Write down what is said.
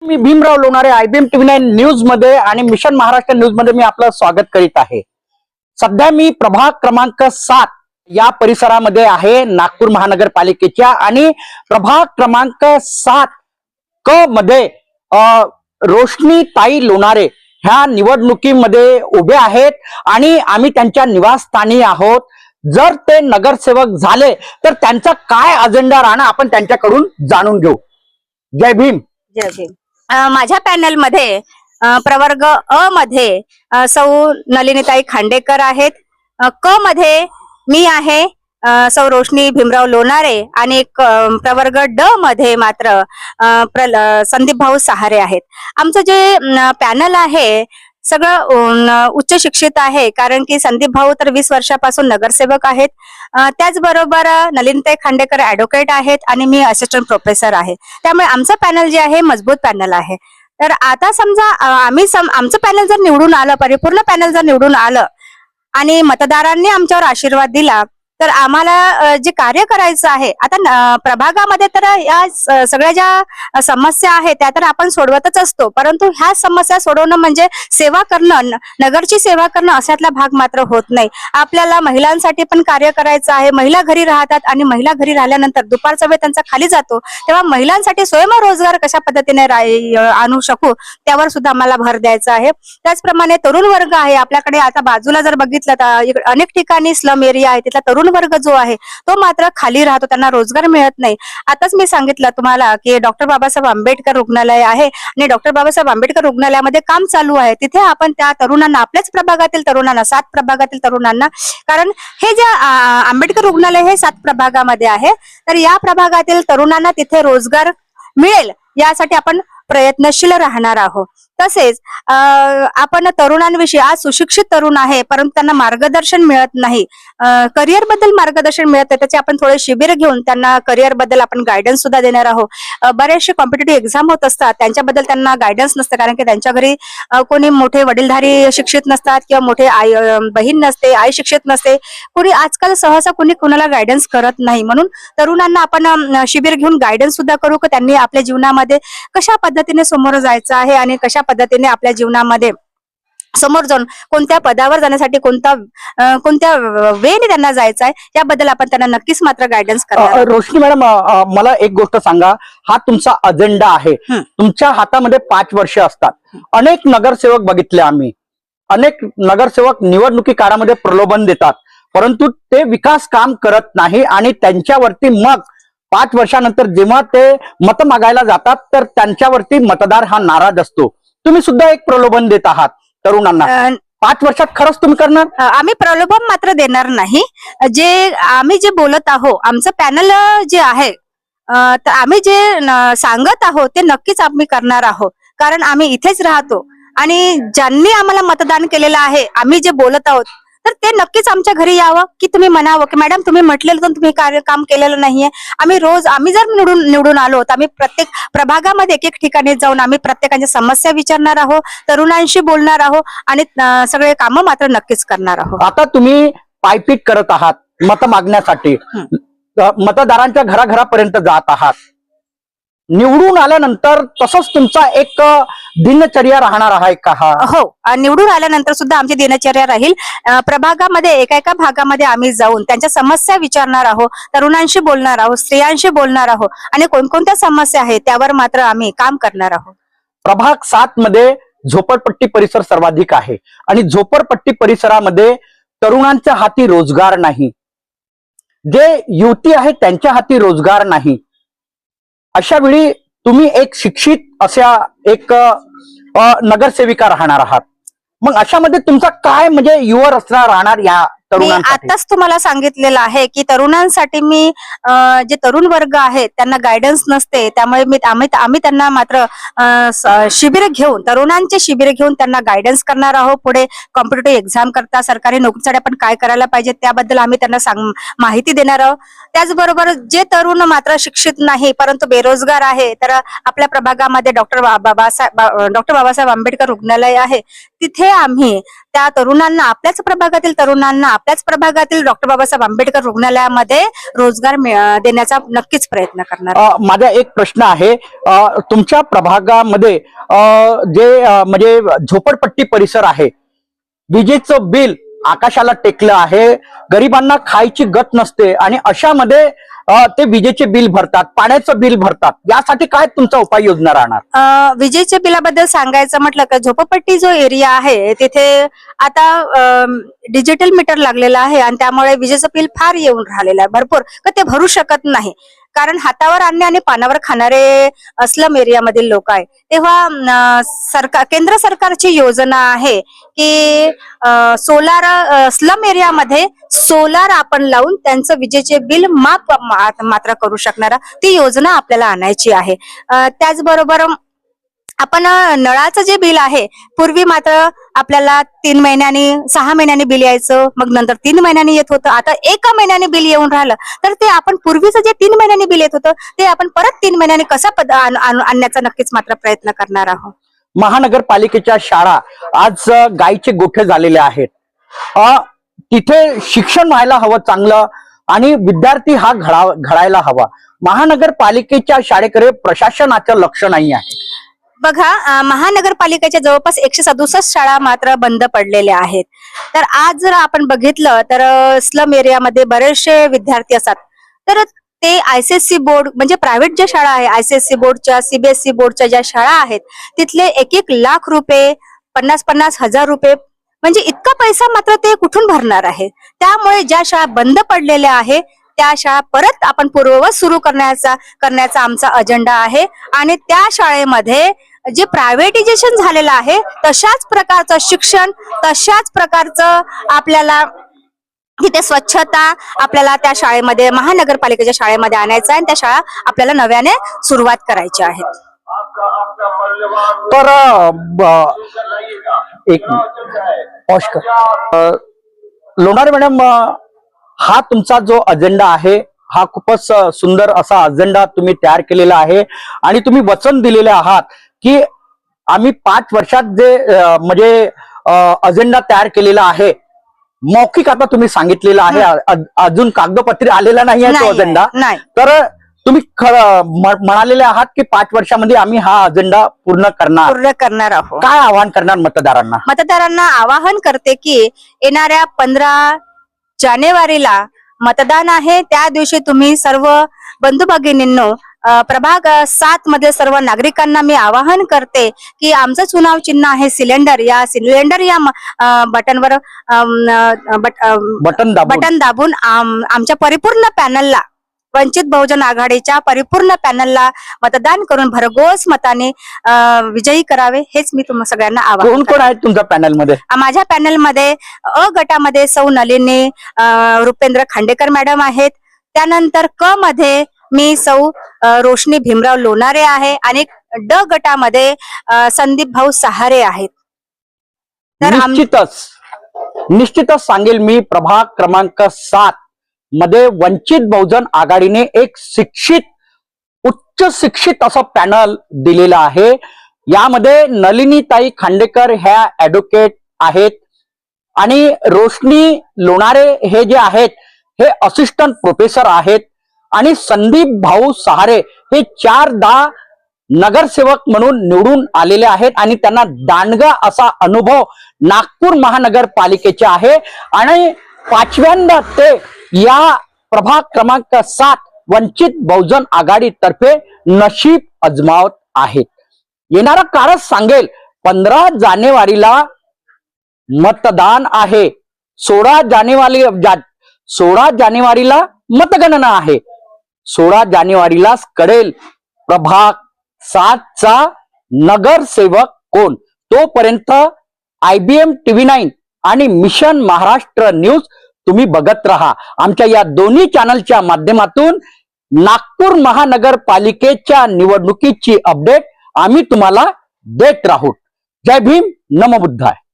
मी Bhimrao Lonare IBM TV9 news मध्ये आणि mission Maharashtra news मध्ये मी आपलं स्वागत करीत आहे। सध्या मी प्रभाग क्रमांक 7 या परिसरामध्ये आहे नागपूर महानगरपालिकेच्या आणि प्रभाग क्रमांक 7 क मध्ये रोशनी ताई लोणारे ह्या निवडणुकीमध्ये उभे आहेत आणि आम्ही त्यांच्या निवासस्थानी आहोत। जर ते नगरसेवक झाले तर त्यांचा काय अजेंडा राहणार आपण त्यांच्याकडून जाणून घेऊ। जय भीम। जय भीम। माझ्या पॅनल मध्ये प्रवर्ग अ मध्ये सौ नलिनीताई खांडेकर आहेत, क मध्ये मी आहे सौ रोशनी भीमराव लोणारे आणि प्रवर्ग ड मध्ये मात्र संदीप भाऊ सहारे आहेत। आमचं जे पॅनल आहे सगळं उच्च शिक्षित आहे, कारण की संदीप भाऊ तर 20 वर्षापासून नगरसेवक आहेत, त्याचबरोबर नलिनीताई खांडेकर ऍडव्होकेट आहेत आणि मी असिस्टंट प्रोफेसर आहे। त्यामुळे आमचं पॅनल जे आहे मजबूत पॅनल आहे। तर आता समजा आमचं पॅनल जर निवडून आलं, परिपूर्ण पॅनल जर निवडून आलं आणि मतदारांनी आमच्यावर आशीर्वाद दिला तर आम्हाला जे कार्य करायचं आहे आता प्रभागामध्ये तर या सगळ्या ज्या समस्या आहेत त्या तर आपण सोडवतच असतो, परंतु ह्या समस्या सोडवणं म्हणजे सेवा करणं, नगरची सेवा करणं अशातला भाग मात्र होत नाही। आपल्याला महिलांसाठी पण कार्य करायचं आहे। महिला घरी राहतात आणि महिला घरी राहिल्यानंतर दुपारचा वेळ त्यांचा खाली जातो, तेव्हा महिलांसाठी स्वयंरोजगार कशा पद्धतीने आणू शकू त्यावर सुद्धा आम्हाला भर द्यायचा आहे। त्याचप्रमाणे तरुण वर्ग आहे आपल्याकडे। आता बाजूला जर बघितलं तर अनेक ठिकाणी स्लम एरिया आहे, तिथला तरुण वर्ग जो आहे तो मात्र खाली राहतो, त्यांना रोजगार मिळत नाही। आताच मी सांगितलं तुम्हाला की डॉक्टर बाबासाहेब आंबेडकर रुग्णालय आहे आणि डॉक्टर बाबासाहेब आंबेडकर रुग्णालयामध्ये काम चालू आहे। तिथे आपण त्या तरुणांना, आपल्याच प्रभागातील तरुणांना, 7 प्रभागातील तरुणांना, कारण हे जे आंबेडकर रुग्णालय हे 7 प्रभागामध्ये आहे, तर या प्रभागातील तरुणांना तिथे रोजगार मिळेल यासाठी आपण प्रयत्नशील राहणार आहोत। तसेच आपण तरुणांविषयी, आज सुशिक्षित तरुण आहे परंतु त्यांना मार्गदर्शन मिळत नाही, करिअर बद्दल मार्गदर्शन मिळत नाही, त्याचे आपण थोडे शिबिर घेऊन त्यांना करिअर बद्दल आपण गायडन्स सुद्धा देणार आहोत। बरेचसे कॉम्पिटेटिव्ह एक्झाम होत असतात, त्यांच्याबद्दल त्यांना गायडन्स नसतं, कारण की त्यांच्या घरी कोणी मोठे वडीलधारी शिक्षित नसतात किंवा मोठे बहीण नसते, आई शिक्षित नसते, कोणी आजकाल सहसा कोणी कोणाला गायडन्स करत नाही। म्हणून तरुणांना आपण शिबिर घेऊन गायडन्स सुद्धा करू की त्यांनी आपल्या जीवनामध्ये कशा पद्धतीने समोर जायचं आहे आणि कशा पद्धतीने आपल्या जीवनामध्ये समोर जाऊन कोणत्या पदावर जाण्यासाठी कोणत्या वेने त्यांना जायचं आहे याबद्दल आपण त्यांना नक्कीच मात्र गायडन्स करणार। रोशनी मॅडम, मला एक गोष्ट सांगा, हा तुमचा अजेंडा आहे, तुमच्या हातामध्ये 5 वर्ष असतात। अनेक नगरसेवक बघितले आम्ही, अनेक नगरसेवक निवडणुकी काळामध्ये प्रलोभन देतात परंतु ते विकास काम करत नाही आणि त्यांच्यावरती मग 5 वर्षानंतर जेव्हा ते मत मागायला जातात तर त्यांच्यावरती मतदार हा नाराज असतो। तुम्ही सुद्धा एक प्रलोभन देत आहात तरुणांना, 5 वर्षात खरंच तुम्ही करणार? आम्ही प्रलोभन मात्र देणार नाही। आम्ही जे बोलत आहोत, आमचं पॅनल जे आहे तर आम्ही जे सांगत आहोत ते नक्कीच आम्ही करणार आहोत, कारण आम्ही इथेच राहतो आणि ज्यांनी आम्हाला मतदान केलेलं आहे, आम्ही जे बोलत आहोत तर ते नक्कीच आमच्या घरी यावं की तुम्ही म्हणावं की मॅडम तुम्ही म्हटलेलं तर तुम्ही काम केलेलं नाहीये। आम्ही जर निवडून आलो तर आम्ही प्रत्येक प्रभागामध्ये एक ठिकाणी जाऊन आम्ही प्रत्येकाच्या समस्या विचारणार आहोत, तरुणांशी बोलणार आहोत आणि सगळे कामं मात्र नक्कीच करणार आहोत। आता तुम्ही पायपीट करत आहात मत मागण्यासाठी, मतदारांच्या घराघरापर्यंत जात आहात, निवडून आल्यानंतर तसंच तुमचा एक दिनचर्या राहणार आहे का? हो, निवडून आल्यानंतर सुद्धा आमची दिनचर्या राहील। प्रभागामध्ये एका भागामध्ये आम्ही जाऊन त्यांच्या समस्या विचारणार आहोत, तरुणांशी बोलणार आहोत, स्त्रियांशी बोलणार आहोत आणि कोणकोणत्या समस्या आहेत त्यावर मात्र आम्ही काम करणार आहोत। प्रभाग 7 मध्ये झोपडपट्टी परिसर सर्वाधिक आहे आणि झोपडपट्टी परिसरामध्ये तरुणांच्या हाती रोजगार नाही, जे युवती आहे त्यांच्या हाती रोजगार नाही। अशा वेळी तुम्ही एक शिक्षित अशा एक नगरसेविका राहणार आहात, मग अशामध्ये तुमचा काय म्हणजे युवा रचना राहणार या तरुणांसाठी? आताच तुम्हाला सांगितलेलं आहे की तरुणांसाठी मी जे तरुण वर्ग आहेत त्यांना गायडन्स नसते, त्यामुळे आम्ही त्यांना मात्र शिबिर घेऊन, तरुणांचे शिबिर घेऊन त्यांना गायडन्स करणार आहोत। पुढे कॉम्पिटेटिव्ह एक्झाम करता सरकारी नोकरीसाठी आपण काय करायला पाहिजे त्याबद्दल आम्ही त्यांना माहिती देणार आहोत। त्याचबरोबर जे तरुण मात्र शिक्षित नाही परंतु बेरोजगार आहे, तर आपल्या प्रभागामध्ये डॉक्टर बाबासाहेब आंबेडकर रुग्णालय आहे, तिथे आम्ही त्या तरुणांना, आपल्याच प्रभागातील तरुणांना आपल्याच प्रभागातील डॉक्टर बाबासाहेब आंबेडकर रुग्णालयामध्ये रोजगार देण्याचा नक्कीच प्रयत्न करणार. माझा एक प्रश्न आहे, तुमच्या प्रभागामध्ये जे म्हणजे झोपडपट्टी परिसर आहे, विजेचं बिल आकाशाला टेकलं आहे, गरिबांना खायची गत नसते आणि अशामध्ये ते विजेचे बिल भरतात, पाण्याचं बिल भरतात, यासाठी काय तुमचा उपाययोजना राहणार? विजेच्या बिलाबद्दल सांगायचं म्हटलं तर झोपडपट्टी जो एरिया आहे तिथे आता डिजिटल मीटर लागलेला आहे आणि त्यामुळे विजेचं बिल फार येऊन राहिलेलं आहे भरपूर, तर ते भरू शकत नाही. कारण हातावर आणणे आणि पानावर खाणारे स्लम एरियामधील लोक आहे. तेव्हा केंद्र सरकारची योजना आहे की सोलार स्लम एरियामध्ये सोलार आपण लावून त्यांचं विजेचे बिल माफ मात्र करू शकणारा ती योजना आपल्याला आणायची आहे. त्याचबरोबर आपण नळाचं जे बिल आहे, पूर्वी मात्र आपल्याला 3 महिन्यांनी 6 महिन्यांनी बिल यायचं, मग नंतर 3 महिन्यांनी येत होतं, आता 1 महिन्याने बिल येऊन राहिलं. तर ते आपण पूर्वीचं जे 3 महिन्यांनी बिल येत होतं ते आपण परत 3 महिन्यांनी कसं आणण्याचा नक्कीच मात्र प्रयत्न करणार आहोत. महानगरपालिकेच्या शाळा आज गायीचे गोठे झालेले आहेत. तिथे शिक्षण व्हायला हवं चांगलं आणि विद्यार्थी हा घडायला हवा. महानगरपालिकेच्या शाळेकडे प्रशासनाचं लक्ष नाही आहे. बघा, महानगरपालिकेच्या जवळपास 167 शाळा मात्र बंद पडलेल्या आहेत. तर आज जर आपण बघितलं तर स्लम एरियामध्ये बरेचसे विद्यार्थी असतात, तर ते ICSE बोर्ड म्हणजे प्रायव्हेट ज्या शाळा आहे, ICSE बोर्डच्या, CBSE बोर्डच्या ज्या शाळा आहेत तिथले 1-1 लाख रुपये, 50-50 हजार रुपये म्हणजे इतका पैसा मात्र ते कुठून भरणार आहे. त्यामुळे ज्या शाळा बंद पडलेल्या आहेत त्या शाळा परत आपण पूर्ववत सुरू करण्याचा आमचा अजेंडा आहे आणि त्या शाळेमध्ये जे प्रायव्हेटायझेशन झालेलं आहे तशाच प्रकारचं शिक्षण, तशाच प्रकारचं आपल्याला तिथे स्वच्छता आपल्याला त्या शाळेमध्ये, महानगरपालिकेच्या शाळेमध्ये आणायचं आहे आणि त्या शाळा आपल्याला नव्याने सुरुवात करायची आहेत. तर एक लोणारे मॅडम, हा तुमचा जो अजेंडा आहे हा खूपच सुंदर असा अजेंडा तुम्ही तयार केलेला आहे आणि तुम्ही वचन दिलेले आहात की आम्ही 5 वर्षात जे म्हणजे अजेंडा तयार केलेला आहे, मौखिक आता तुम्ही सांगितलेलं आहे, अजून कागदपत्री आलेला नाही आहे तो अजेंडा. तर तुम्ही म्हणालेले आहात की 5 वर्षामध्ये आम्ही हा अजेंडा पूर्ण करणार आहोत. काय आवाहन करणार मतदारांना? मतदारांना आवाहन करते की येणाऱ्या 15 जानेवारीला मतदान आहे. त्या दिवशी तुम्ही सर्व बंधू भगिनींनो, प्रभाग 7 मध्ये सर्व नागरिकांना मी आवाहन करते की आमचं चुनाव चिन्ह आहे सिलेंडर. या सिलेंडर या बटनवर बटन दाबून आमच्या परिपूर्ण पॅनलला, वंचित बहुजन आघाडीच्या परिपूर्ण पॅनलला मतदान करून भरघोस मताने विजयी करावे, हेच मी तुम्हा सगळ्यांना आवाहन. कोण कोण आहेत तुमच्या पॅनल मध्ये? माझ्या पॅनल मध्ये अ गटामध्ये सौ नलिनी रुपेंद्र खांडेकर मॅडम आहेत. त्यानंतर क मध्ये मी सौ रोशनी भीमराव लोणारे आहे आणि ड गटामध्ये संदीप भाऊ सहारे आहेत. तर निश्चितच सांगेल मी, प्रभाग क्रमांक 7 मध्ये वंचित बहुजन आघाडीने एक उच्च शिक्षित असं पॅनल दिलेलं आहे. यामध्ये नलिनीताई खांडेकर ह्या ऍडव्होकेट आहेत आणि रोशनी लोणारे हे जे आहेत हे असिस्टंट प्रोफेसर आहेत आणि संदीप भाऊ सहारे हे 4दा नगरसेवक म्हणून निवडून आलेले आहेत आणि त्यांना दांडगा असा अनुभव नागपूर महानगरपालिकेचा आहे आणि 5व्यांदा ते या प्रभाग क्रमांक 7 वंचित बहुजन आघाडी तर्फे नशीब अजमावत आहेत. येणारा काळच सांगेल. 15 जानेवारीला मतदान आहे, 16 जानेवारीला मतगणना आहे, 16 जानेवारीला कळेल प्रभाग 7चा नगरसेवक कोण. तोपर्यंत IBM TV9 आणि मिशन महाराष्ट्र न्यूज तुम्ही बघत राहा. आमच्या या दोन्ही चॅनलच्या माध्यमातून नागपूर महानगरपालिकेच्या निवडणुकीची अपडेट आम्ही तुम्हाला देत राहू. जय भीम, नमो बुद्धाय.